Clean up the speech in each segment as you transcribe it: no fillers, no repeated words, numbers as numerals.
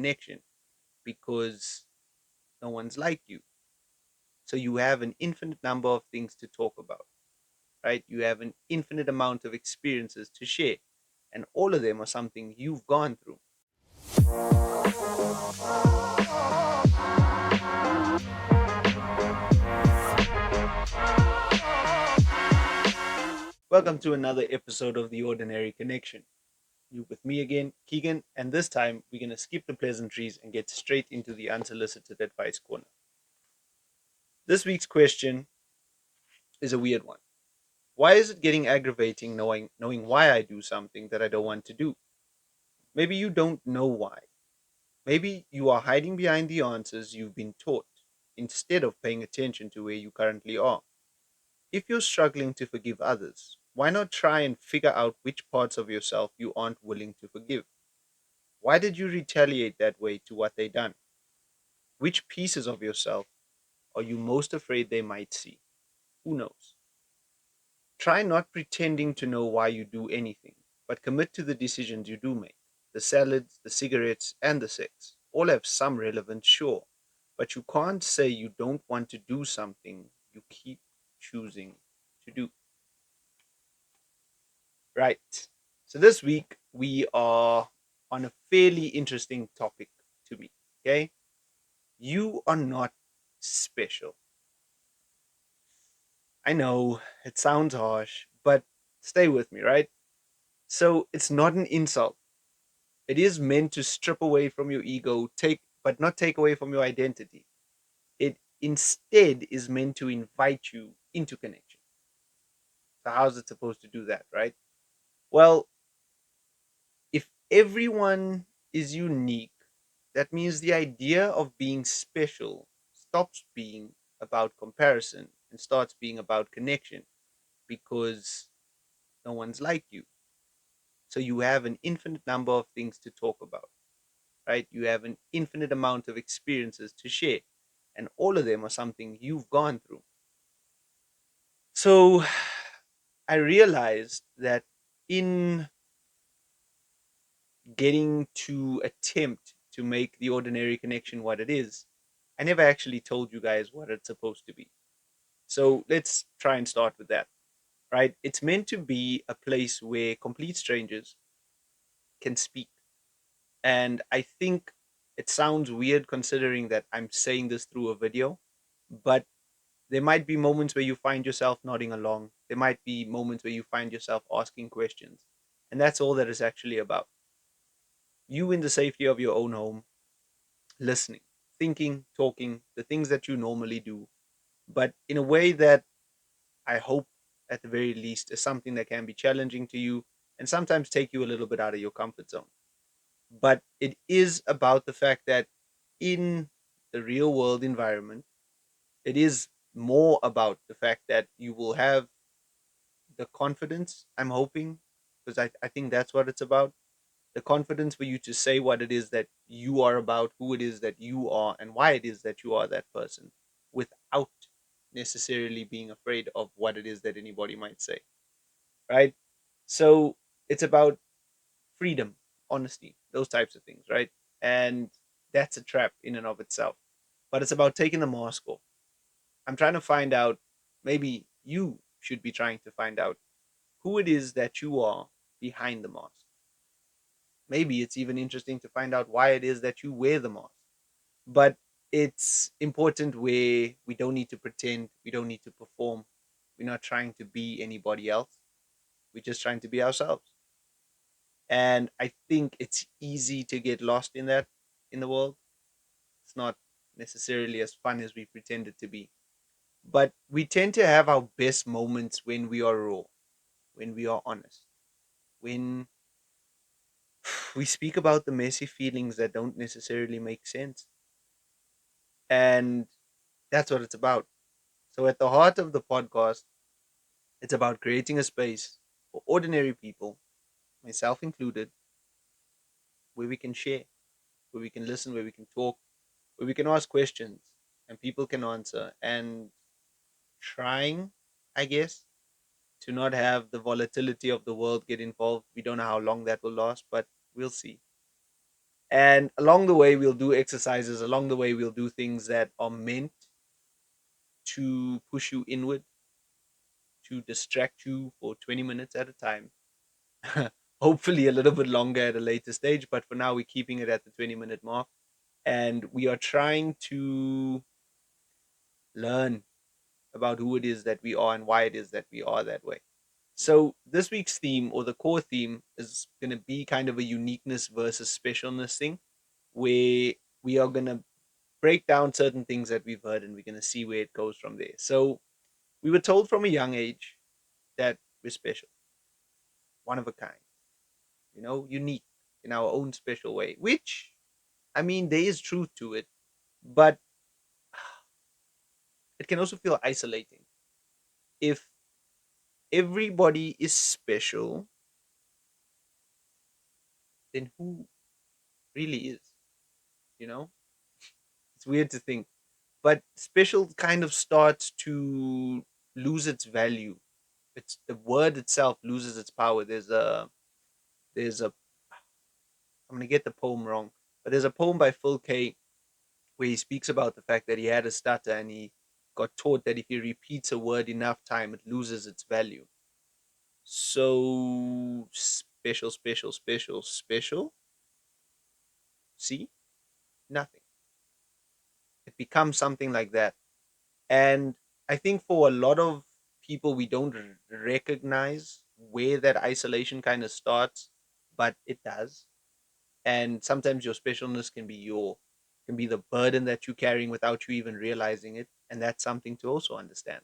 connection because no one's like you. So you have an infinite number of things to talk about, right? You have an infinite amount of experiences to share, and all of them are something you've gone through. Welcome to another episode of The Ordinary Connection. You with me again, Keegan, and this time we're going to skip the pleasantries and get straight into the unsolicited advice corner. This week's question is a weird one. Why is it getting aggravating knowing why I do something that I don't want to do? Maybe you don't know why. Maybe you are hiding behind the answers you've been taught instead of paying attention to where you currently are. If you're struggling to forgive others, why not try and figure out which parts of yourself you aren't willing to forgive? Why did you retaliate that way to what they done? Which pieces of yourself are you most afraid they might see? Who knows? Try not pretending to know why you do anything, but commit to the decisions you do make. The salads, the cigarettes, and the sex all have some relevance, sure, but you can't say you don't want to do something you keep choosing to do. Right. So this week we are on a fairly interesting topic to me. Okay. You are not special. I know it sounds harsh, but stay with me, right? So it's not an insult. It is meant to strip away from your ego, take but not take away from your identity. It instead is meant to invite you into connection. So how's it supposed to do that, right? Well, if everyone is unique, that means the idea of being special stops being about comparison and starts being about connection because no one's like you. So you have an infinite number of things to talk about, right? You have an infinite amount of experiences to share, and all of them are something you've gone through. So I realized that in getting to attempt to make the ordinary connection what it is, I never actually told you guys what it's supposed to be. So let's try and start with that, right? It's meant to be a place where complete strangers can speak. And I think it sounds weird considering that I'm saying this through a video, but there might be moments where you find yourself nodding along. There might be moments where you find yourself asking questions. And that's all that it's actually about. You in the safety of your own home, listening, thinking, talking, the things that you normally do, but in a way that I hope at the very least is something that can be challenging to you and sometimes take you a little bit out of your comfort zone. But it is about the fact that in the real world environment, it is more about the fact that you will have the confidence, I'm hoping, because I think that's what it's about. The confidence for you to say what it is that you are about, who it is that you are, and why it is that you are that person without necessarily being afraid of what it is that anybody might say, right? So it's about freedom, honesty, those types of things, right? And that's a trap in and of itself. But it's about taking the mask off. I'm trying to find out, maybe you should be trying to find out who it is that you are behind the mask. Maybe it's even interesting to find out why it is that you wear the mask. But it's important where we don't need to pretend, we don't need to perform. We're not trying to be anybody else. We're just trying to be ourselves. And I think it's easy to get lost in that in the world. It's not necessarily as fun as we pretend it to be. But we tend to have our best moments when we are raw, when we are honest, when we speak about the messy feelings that don't necessarily make sense. And that's what it's about. So, at the heart of the podcast, it's about creating a space for ordinary people, myself included, where we can share, where we can listen, where we can talk, where we can ask questions and people can answer. And trying, I guess, to not have the volatility of the world get involved. We don't know how long that will last, but we'll see. And along the way, we'll do exercises. Along the way, we'll do things that are meant to push you inward, to distract you for 20 minutes at a time. Hopefully, a little bit longer at a later stage. But for now, we're keeping it at the 20-minute mark. And we are trying to learn about who it is that we are and why it is that we are that way. So, this week's theme, or the core theme, is going to be kind of a uniqueness versus specialness thing, where we are going to break down certain things that we've heard and we're going to see where it goes from there. So, we were told from a young age that we're special, one of a kind, unique in our own special way, which, I mean, there is truth to it, but it can also feel isolating. If everybody is special, then who really is? You know, it's weird to think, but special kind of starts to lose its value. It's the word itself loses its power. There's a I'm gonna get the poem wrong, but there's a poem by Phil K where he speaks about the fact that he had a stutter and he got taught that if he repeats a word enough time, it loses its value. So special, special, special, special. See, nothing. It becomes something like that. And I think for a lot of people, we don't recognize where that isolation kind of starts, but it does. And sometimes your specialness can be the burden that you're carrying without you even realizing it, and that's something to also understand.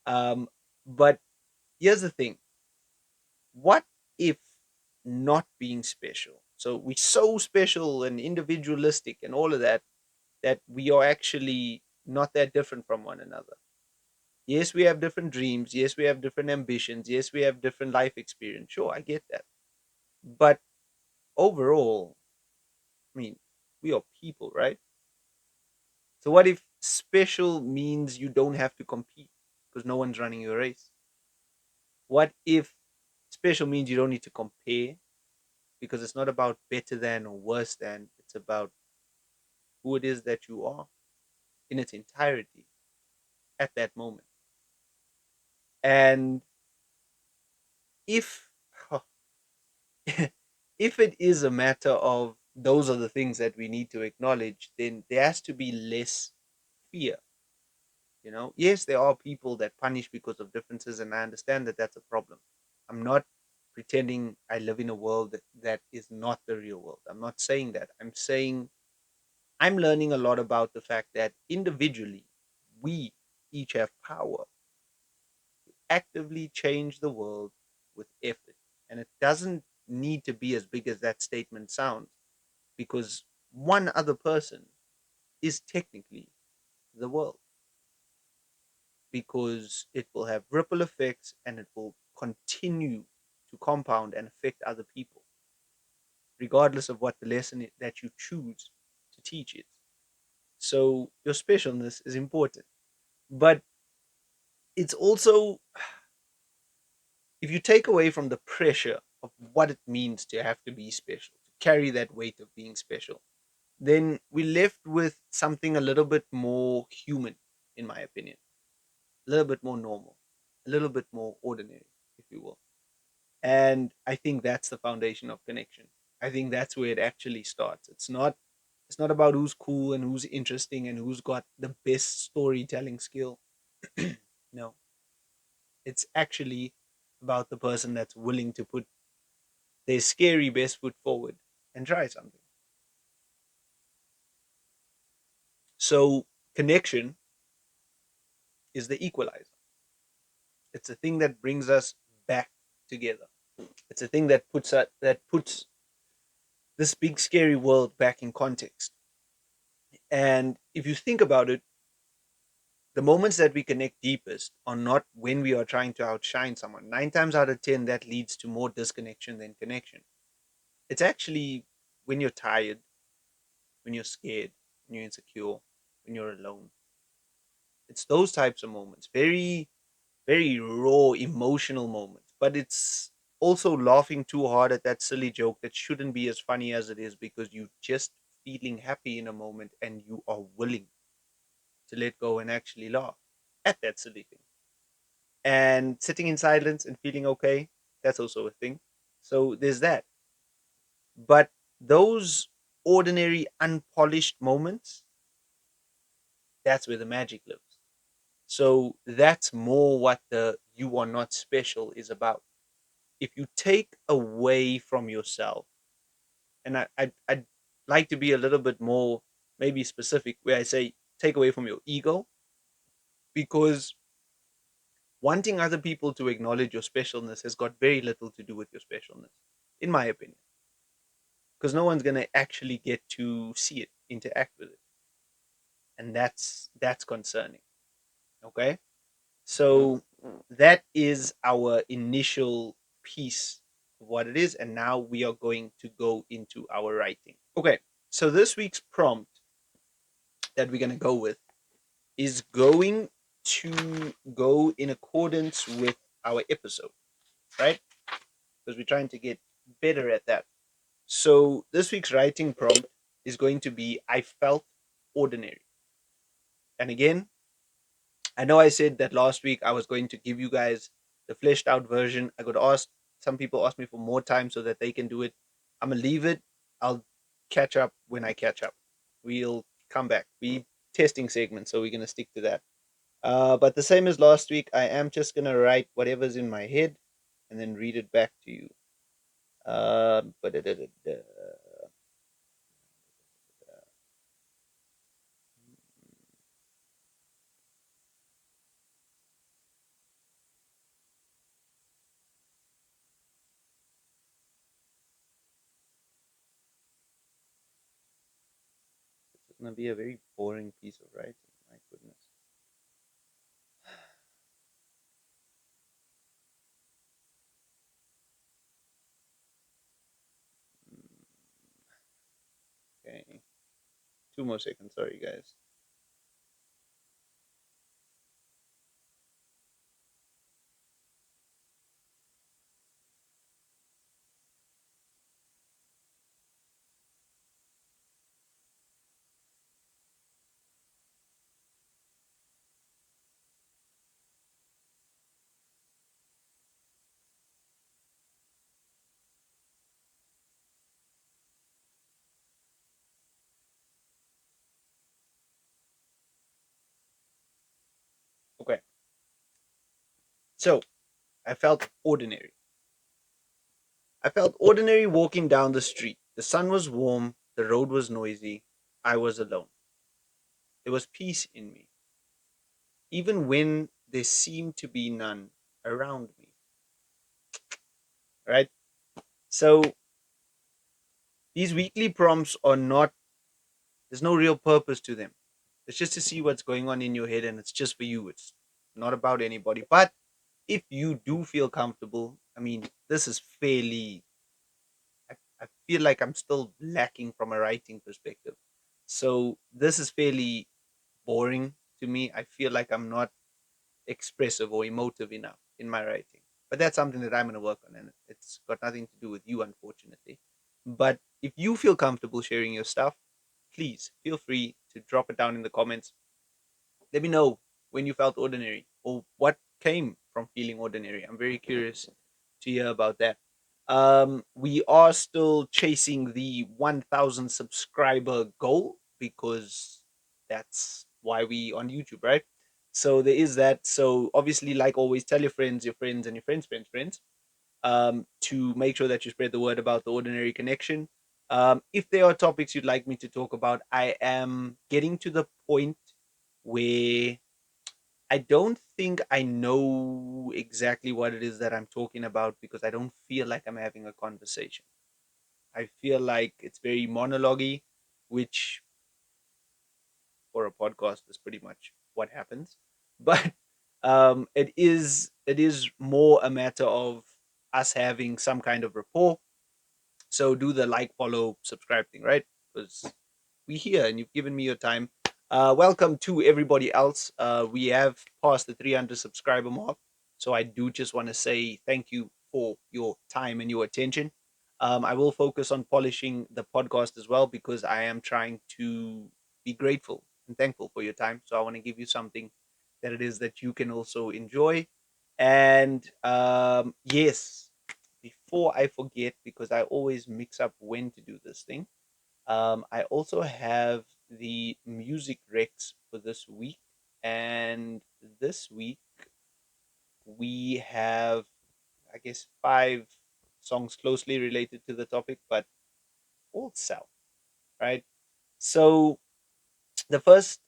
Um, but here's the thing: what if not being special? So we're so special and individualistic and all of that that we are actually not that different from one another. Yes, we have different dreams. Yes, we have different ambitions. Yes, we have different life experience. Sure, I get that. But overall, I mean, we are people, right? So what if special means you don't have to compete because no one's running your race? What if special means you don't need to compare because it's not about better than or worse than, it's about who it is that you are in its entirety at that moment. And if if it is a matter of those are the things that we need to acknowledge, then there has to be less fear. Yes, there are people that punish because of differences, and I understand that that's a problem. I'm not pretending I live in a world that is not the real world. I'm not saying that. I'm saying I'm learning a lot about the fact that individually, we each have power to actively change the world with effort. And it doesn't need to be as big as that statement sounds, because one other person is technically the world, because it will have ripple effects and it will continue to compound and affect other people, regardless of what the lesson that you choose to teach is. So your specialness is important. But it's also, if you take away from the pressure of what it means to have to be special, to carry that weight of being special, then we're left with something a little bit more human, in my opinion, a little bit more normal, a little bit more ordinary, if you will. And I think that's the foundation of connection. I think that's where it actually starts. It's not about who's cool and who's interesting and who's got the best storytelling skill. No, it's actually about the person that's willing to put their scary best foot forward and try something. So connection is the equalizer. It's a thing that brings us back together. It's a thing that puts this big scary world back in context. And if you think about it, the moments that we connect deepest are not when we are trying to outshine someone. 9 times out of 10, that leads to more disconnection than connection. It's actually when you're tired, when you're scared, when you're insecure, when you're alone. It's those types of moments, very, very raw, emotional moments. But also laughing too hard at that silly joke that shouldn't be as funny as it is because you just feeling happy in a moment and you are willing to let go and actually laugh at that silly thing. And sitting in silence and feeling okay, that's also a thing. So there's that. But those ordinary, unpolished moments, that's where the magic lives. So that's more what the you are not special is about. If you take away from yourself, and I'd like to be a little bit more maybe specific, where I say take away from your ego, because wanting other people to acknowledge your specialness has got very little to do with your specialness, in my opinion, because no one's going to actually get to see it, interact with it, and that's concerning. Okay, so that is our initial piece of what it is, and now we are going to go into our writing. Okay, so this week's prompt that we're going to go with is going to go in accordance with our episode, right? Because we're trying to get better at that. So this week's writing prompt is going to be I felt ordinary. And again, I know I said that last week I was going to give you guys the fleshed out version. I got asked, some people asked me for more time so that they can do it. I'm going to leave it. I'll catch up when I catch up. We'll come back. We testing segment, so we're going to stick to that. But the same as last week, I am just going to write whatever's in my head and then read it back to you. But it's going to be a very boring piece of writing. My goodness. Okay. 2 more seconds. Sorry, guys. Okay. So I felt ordinary. I felt ordinary walking down the street. The sun was warm. The road was noisy. I was alone. There was peace in me, even when there seemed to be none around me. Right? So these weekly prompts are not, there's no real purpose to them. It's just to see what's going on in your head and it's just for you. It's not about anybody. But if you do feel comfortable, I mean, this is fairly, I feel like I'm still lacking from a writing perspective. So this is fairly boring to me. I feel like I'm not expressive or emotive enough in my writing. But that's something that I'm going to work on, and it's got nothing to do with you, unfortunately. But if you feel comfortable sharing your stuff, please feel free to drop it down in the comments. Let me know when you felt ordinary or what came from feeling ordinary. I'm very curious to hear about that. We are still chasing the 1,000 subscriber goal because that's why we on YouTube, right? So there is that. So obviously, like always, tell your friends, your friends, and your friends, friends, friends, to make sure that you spread the word about the ordinary connection. If there are topics you'd like me to talk about, I am getting to the point where I don't think I know exactly what it is that I'm talking about because I don't feel like I'm having a conversation. I feel like it's very monologue which for a podcast is pretty much what happens. But it is more a matter of us having some kind of rapport. So do the like, follow, subscribe thing, right? Because we here and you've given me your time. Welcome to everybody else. We have passed the 300 subscriber mark. So I do just want to say thank you for your time and your attention. I will focus on polishing the podcast as well because I am trying to be grateful and thankful for your time. So I want to give you something that it is that you can also enjoy. And yes, before I forget, because I always mix up when to do this thing, I also have the music recs for this week. And this week we have, I guess, five songs closely related to the topic, but all South, right? So the first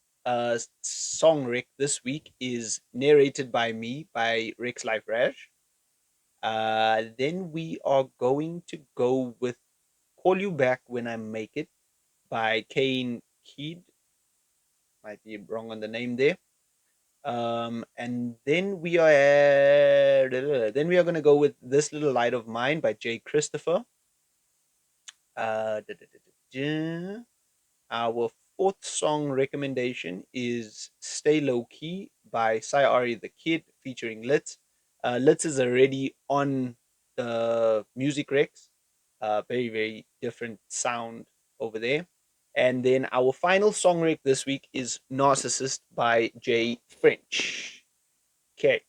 song rec this week is narrated by me by Rex Life Raj. Then we are going to go with Call You Back When I Make It by Kane Keed. Might be wrong on the name there. And then we are gonna go with This Little Light of Mine by Jay Christopher. Da, da, da, da, da. Our fourth song recommendation is Stay Low Key by Ari the Kid featuring Litz. Litz is already on the music recs. Very, very different sound over there. And then our final song rec this week is Narcissist by Jay French. Okay,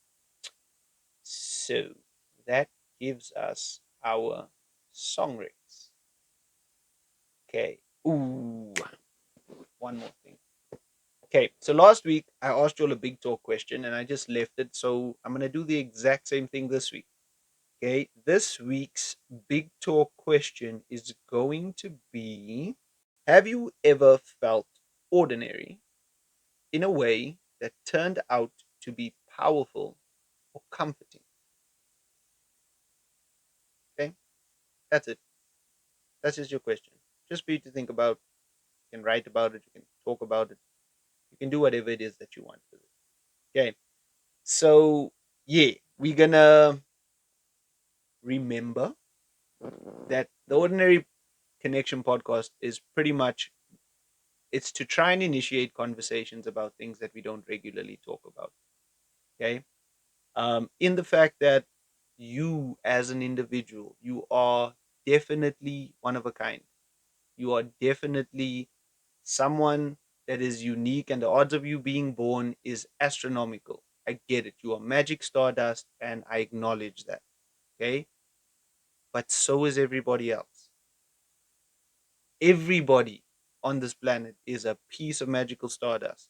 so that gives us our song recs. Okay. Ooh, one more thing. Okay, so last week I asked you all a big talk question and I just left it. So I'm going to do the exact same thing this week. Okay, this week's big talk question is going to be: have you ever felt ordinary in a way that turned out to be powerful or comforting? Okay, that's it. That's just your question. Just for you to think about. You can write about it, you can talk about it, you can do whatever it is that you want with it. Okay, so yeah, we're gonna remember that the Ordinary Connection podcast is pretty much, it's to try and initiate conversations about things that we don't regularly talk about. Okay, in the fact that you as an individual, you are definitely one of a kind. You are definitely someone that is unique, and the odds of you being born is astronomical. I get it. You are magic stardust, and I acknowledge that. Okay, but so is everybody else. Everybody on this planet is a piece of magical stardust.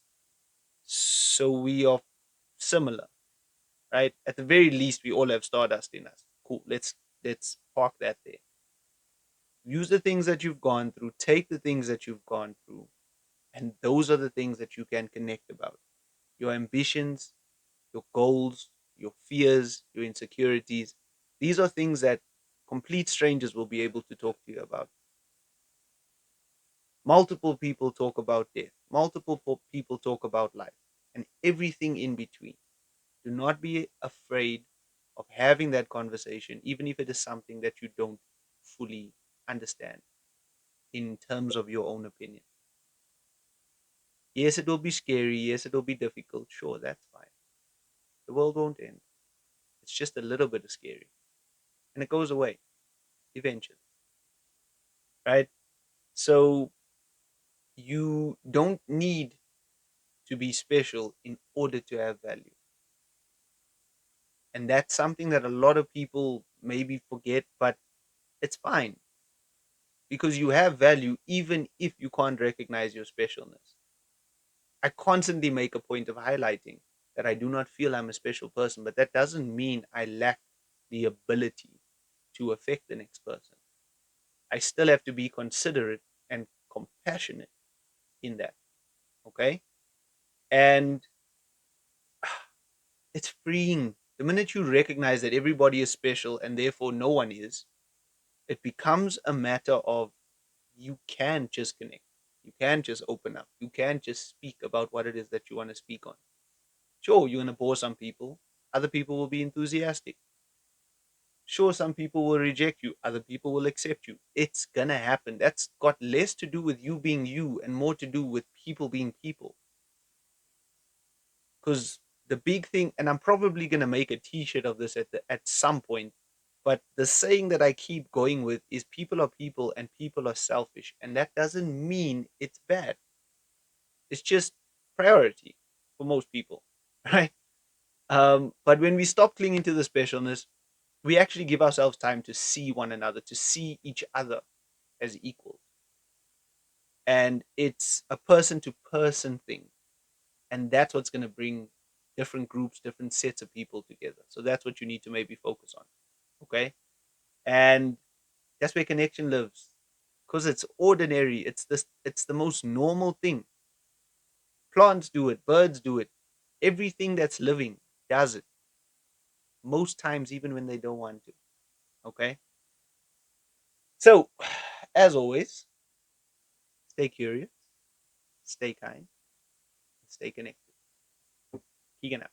So we are similar, right? At the very least, we all have stardust in us. Cool. Let's park that there. Use the things that you've gone through. Take the things that you've gone through, and those are the things that you can connect about. Your ambitions, your goals, your fears, your insecurities. These are things that complete strangers will be able to talk to you about. Multiple people talk about death. People talk about life and everything in between. Do not be afraid of having that conversation, even if it is something that you don't fully understand in terms of your own opinion. Yes, it will be scary. Yes, it will be difficult. Sure, that's fine. The world won't end. It's just a little bit scary and it goes away eventually, right? So you don't need to be special in order to have value. And that's something that a lot of people maybe forget, but it's fine because you have value even if you can't recognize your specialness. I constantly make a point of highlighting that I do not feel I'm a special person, but that doesn't mean I lack the ability to affect the next person. I still have to be considerate and compassionate in that. Okay. And it's freeing. The minute you recognize that everybody is special and therefore no one is, it becomes a matter of you can just connect. You can just open up. You can just speak about what it is that you want to speak on. Sure, you're going to bore some people. Other people will be enthusiastic. Sure, some people will reject you. Other people will accept you. It's going to happen. That's got less to do with you being you and more to do with people being people. Because the big thing, and I'm probably going to make a t shirt of this at some point, But the saying that I keep going with is people are people and people are selfish. And that doesn't mean it's bad. It's just priority for most people, right? But when we stop clinging to the specialness, we actually give ourselves time to see one another, to see each other as equals. And it's a person to person thing. And that's what's going to bring different groups, different sets of people together. So that's what you need to maybe focus on. Okay. And that's where connection lives because it's ordinary. It's the most normal thing. Plants do it, birds do it. Everything that's living does it most times, even when they don't want to. Okay. So, as always, stay curious, stay kind, stay connected. Keegan out.